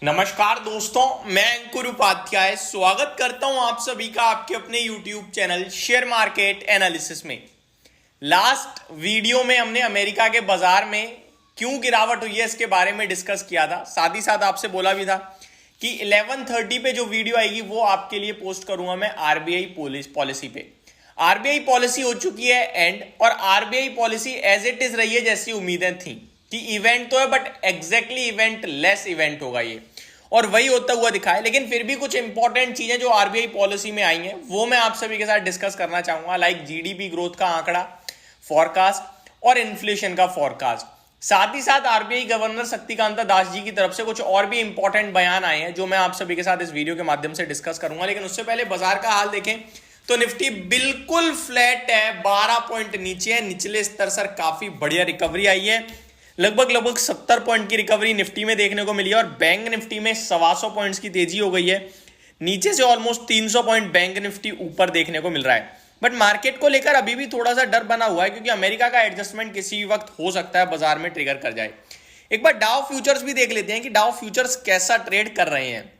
नमस्कार दोस्तों, मैं अंकुर उपाध्याय स्वागत करता हूं आप सभी का आपके अपने YouTube channel share market analysis में। लास्ट वीडियो में हमने अमेरिका के बाजार में क्यों गिरावट हुई है इसके बारे में डिस्कस किया था। साथ ही साथ आपसे बोला भी था कि 11:30 पे जो वीडियो आएगी वो आपके लिए पोस्ट करूंगा मैं आरबीआई पॉलिसी पे। आरबीआई पॉलिसी हो चुकी है एंड, और RBI policy as it is रही है जैसी उम्मीदें थी कि इवेंट तो है but exactly eventless event होगा ये, और वही होता हुआ दिखा है। लेकिन फिर भी कुछ इंपॉर्टेंट चीजें जो आरबीआई पॉलिसी में आई हैं वो मैं आप सभी के साथ डिस्कस करना चाहूंगा, लाइक जीडीपी ग्रोथ का आंकड़ा, फॉरकास्ट और इन्फ्लेशन का फॉरकास्ट। साथ ही साथ आरबीआई गवर्नर शक्तिकांता दास जी की तरफ से कुछ और भी इंपॉर्टेंट बयान आए हैं जो मैं आप सभी के साथ इस वीडियो के माध्यम से डिस्कस करूंगा। लेकिन उससे पहले बाजार का हाल देखें तो निफ्टी बिल्कुल फ्लैट है, 12 पॉइंट नीचे है। निचले स्तर से काफी बढ़िया रिकवरी आई है, लगभग 70 पॉइंट की रिकवरी निफ्टी में देखने को मिली है, और बैंक निफ्टी में 125 पॉइंट्स की तेजी हो गई है। नीचे से ऑलमोस्ट 300 पॉइंट बैंक निफ्टी ऊपर देखने को मिल रहा है। बट मार्केट को लेकर अभी भी थोड़ा सा डर बना हुआ है क्योंकि अमेरिका का एडजस्टमेंट किसी भी वक्त हो सकता है बाजार में ट्रिगर कर जाए। एक बार डाउ फ्यूचर्स भी देख लेते हैं कि डाउ फ्यूचर्स कैसा ट्रेड कर रहे हैं।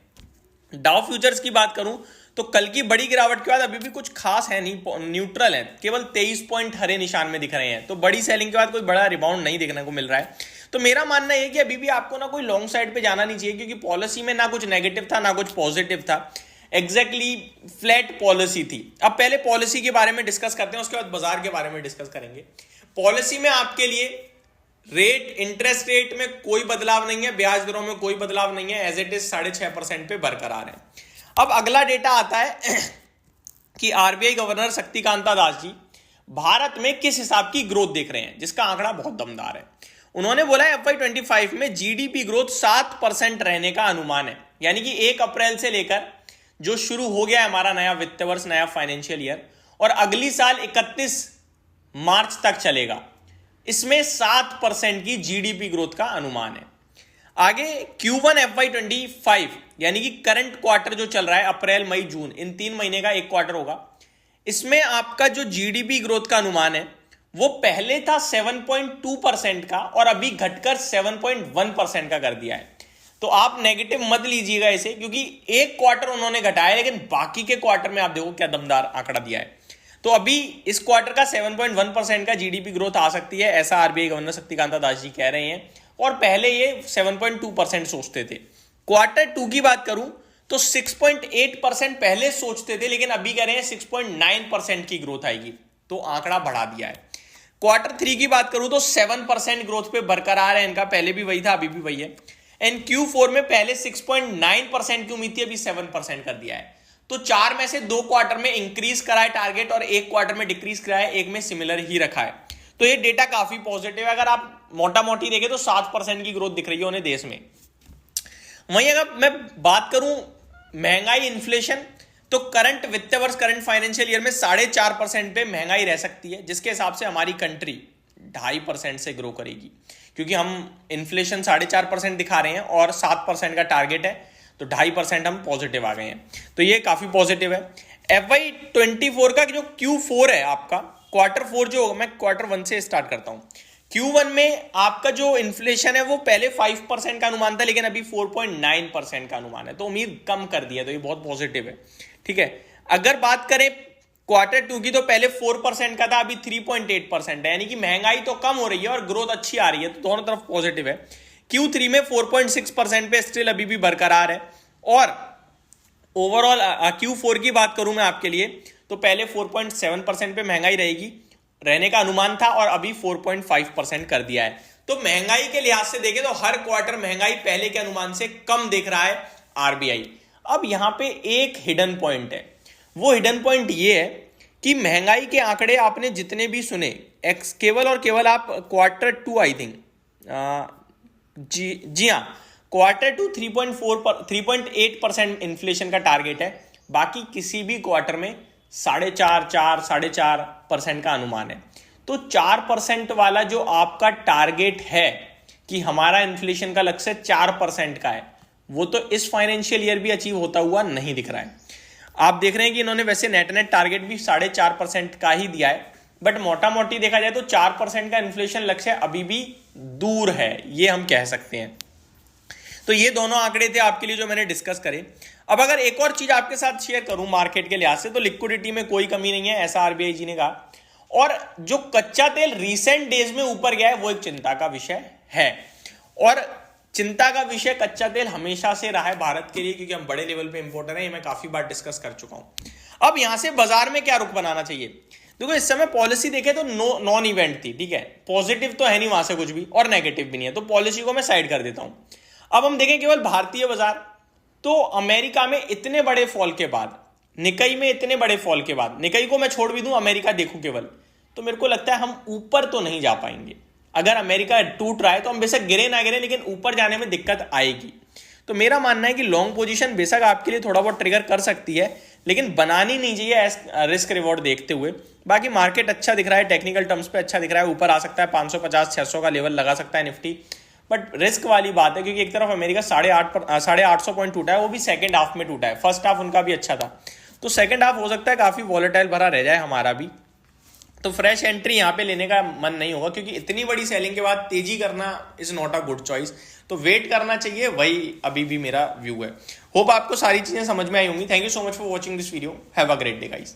डाउ फ्यूचर्स की बात करूं तो कल की बड़ी गिरावट के बाद अभी भी कुछ खास है नहीं, न्यूट्रल है, केवल 23 पॉइंट हरे निशान में दिख रहे हैं। तो बड़ी सेलिंग के बाद कोई बड़ा रिबाउंड नहीं देखने को मिल रहा है। तो मेरा मानना है कि अभी भी आपको ना कोई लॉन्ग साइड पे जाना नहीं चाहिए क्योंकि पॉलिसी में ना कुछ नेगेटिव था ना कुछ पॉजिटिव था, एग्जैक्टली फ्लैट पॉलिसी थी। अब पहले पॉलिसी के बारे में डिस्कस करते हैं, उसके बाद बाजार के बारे में डिस्कस करेंगे। पॉलिसी में आपके लिए इंटरेस्ट रेट में कोई बदलाव नहीं है, ब्याज दरों में कोई बदलाव नहीं है, एज इट इज 6.5% पे बरकरार है। अब अगला डेटा आता है कि आरबीआई गवर्नर शक्तिकांता दास जी भारत में किस हिसाब की ग्रोथ देख रहे हैं, जिसका आंकड़ा बहुत दमदार है। उन्होंने बोला है FY25 में जीडीपी ग्रोथ 7% रहने का अनुमान है, यानी कि 1 अप्रैल से लेकर जो शुरू हो गया है हमारा नया वित्त वर्ष, नया फाइनेंशियल ईयर, और अगली साल 31 मार्च तक चलेगा, इसमें 7% की जीडीपी ग्रोथ का अनुमान है। आगे Q1 FY25 यानी कि करंट क्वार्टर जो चल रहा है, अप्रैल मई जून, इन 3 महीने का एक क्वार्टर होगा। इसमें आपका जो जीडीपी ग्रोथ का अनुमान है वो पहले था 7.2% का और अभी घटकर 7.1% का कर दिया है। तो आप नेगेटिव मत लीजिएगा इसे, क्योंकि एक क्वार्टर उन्होंने घटाया लेकिन बाकी के क्वार्टर में आप देखो क्या दमदार आंकड़ा दिया है। तो अभी इस क्वार्टर का 7.1% का जीडीपी ग्रोथ आ सकती है, ऐसा आरबीआई गवर्नर शक्तिकांता दास जी कह रहे हैं, और पहले ये 7.2% सोचते थे। क्वार्टर 2 की बात करूं तो 6.8% पहले सोचते थे, लेकिन अभी कह रहे हैं 6.9% की ग्रोथ आएगी, तो आंकड़ा बढ़ा दिया है। क्वार्टर 3 की बात करूं तो 7% ग्रोथ पे बरकरार है इनका, पहले भी वही था अभी भी वही है। एंड Q4 में पहले 6.9% की उम्मीद थी, अभी 7% कर दिया है। तो 4 में से 2 क्वार्टर में इंक्रीज करा है टारगेट और 1 क्वार्टर में डिक्रीज करा है, एक में सिमिलर ही रखा है। तो ये डेटा काफी पॉजिटिव है। अगर आप मोटा मोटी देखें तो 7% की ग्रोथ दिख रही है उन्हें देश में। वहीं अगर मैं बात करूं महंगाई, इन्फ्लेशन, तो करंट वित्त वर्ष, करंट फाइनेंशियल ईयर में 4.5% पे महंगाई रह सकती है, जिसके हिसाब से हमारी कंट्री 2.5% से ग्रो करेगी, क्योंकि हम इन्फ्लेशन 4.5% दिखा रहे हैं और 7% का टारगेट है, तो 2.5% हम पॉजिटिव आ गए हैं। तो ये काफी पॉजिटिव है। FY24 का जो Q4 है आपका, क्वार्टर 4 जो होगा, मैं क्वार्टर 1 से स्टार्ट करता हूं। Q1 में आपका जो इन्फ्लेशन है वो पहले 5% का अनुमान था, लेकिन अभी 4.9% का अनुमान है, तो उम्मीद कम कर दिया, तो ये बहुत पॉजिटिव है। ठीक है, अगर बात करें क्वार्टर 2 की तो पहले 4% का था, अभी 3.8% है, यानी कि महंगाई तो कम हो रही है और ग्रोथ अच्छी आ रही है, तो दोनों तरफ पॉजिटिव है। Q3 में 4.6% पे स्टिल अभी भी बरकरार है। और ओवरऑल Q4 की बात करूं मैं आपके लिए तो पहले 4.7% पे महंगाई रहने का अनुमान था और अभी 4.5% कर दिया है। तो महंगाई के लिहाज से देखें तो हर क्वार्टर महंगाई पहले के अनुमान से कम देख रहा है आरबीआई। अब यहां पे एक हिडन पॉइंट है, वो हिडन पॉइंट ये है कि महंगाई के आंकड़े आपने जितने भी सुने, केवल और केवल आप क्वार्टर 2 आई थिंक, जी हाँ, क्वार्टर 2 3.8% इन्फ्लेशन का टारगेट है, बाकी किसी भी क्वार्टर में 4.5% का अनुमान है। तो 4% वाला जो आपका टारगेट है कि हमारा इन्फ्लेशन का लक्ष्य 4% का है, वो तो इस फाइनेंशियल ईयर भी अचीव होता हुआ नहीं दिख रहा है। आप देख रहे हैं कि इन्होंने वैसे नेट टारगेट भी 4.5% का ही दिया है, बट मोटा मोटी देखा जाए तो 4% का इन्फ्लेशन लक्ष्य अभी भी दूर है, ये हम कह सकते हैं। तो ये दोनों आंकड़े थे आपके लिए जो मैंने डिस्कस करे। अब अगर एक और चीज आपके साथ शेयर करूं मार्केट के लिहाज से, तो लिक्विडिटी में कोई कमी नहीं है, ऐसा आरबीआई जी ने कहा। और जो कच्चा तेल रिसेंट डेज में ऊपर गया है वो एक चिंता का विषय है, और चिंता का विषय कच्चा तेल हमेशा से रहा है भारत के लिए, क्योंकि हम बड़े लेवल पे इंपोर्टर हैं, ये मैं काफी बार डिस्कस कर चुका हूं। अब यहां से बाजार में क्या रुख बनाना चाहिए? देखो इस समय पॉलिसी देखे तो नॉन इवेंट थी, ठीक है, पॉजिटिव तो है नहीं वहां से कुछ भी और नेगेटिव भी नहीं है, तो पॉलिसी को मैं साइड कर देता हूं। अब हम देखें केवल भारतीय बाजार, तो अमेरिका में इतने बड़े फॉल के बाद, निकई में इतने बड़े फॉल के बाद, निकई को मैं छोड़ भी दूं, अमेरिका देखूं केवल, तो मेरे को लगता है हम ऊपर तो नहीं जा पाएंगे। अगर अमेरिका टूट रहा है तो हम बेशक गिरे ना गिरे, लेकिन ऊपर जाने में दिक्कत आएगी। तो मेरा मानना है कि लॉन्ग पोजीशन बेशक आपके लिए थोड़ा बहुत ट्रिगर कर सकती है, लेकिन बनानी नहीं चाहिए रिस्क रिवॉर्ड देखते हुए। बाकी मार्केट अच्छा दिख रहा है, टेक्निकल टर्म्स पे अच्छा दिख रहा है, ऊपर आ सकता है 550-600 का लेवल लगा सकता है निफ्टी, बट रिस्क वाली बात है, क्योंकि एक तरफ अमेरिका 850 पॉइंट टूटा है, वो भी सेकंड हाफ में टूटा है, फर्स्ट हाफ उनका भी अच्छा था, तो सेकंड हाफ हो सकता है काफी वॉलेटाइल भरा रह जाए हमारा भी। तो फ्रेश एंट्री यहां पे लेने का मन नहीं होगा, क्योंकि इतनी बड़ी सेलिंग के बाद तेजी करना is not a good choice, तो वेट करना चाहिए, वही अभी भी मेरा व्यू है। होप आपको सारी चीजें समझ में आई होंगी। Thank you so much for watching this video, have a great day guys.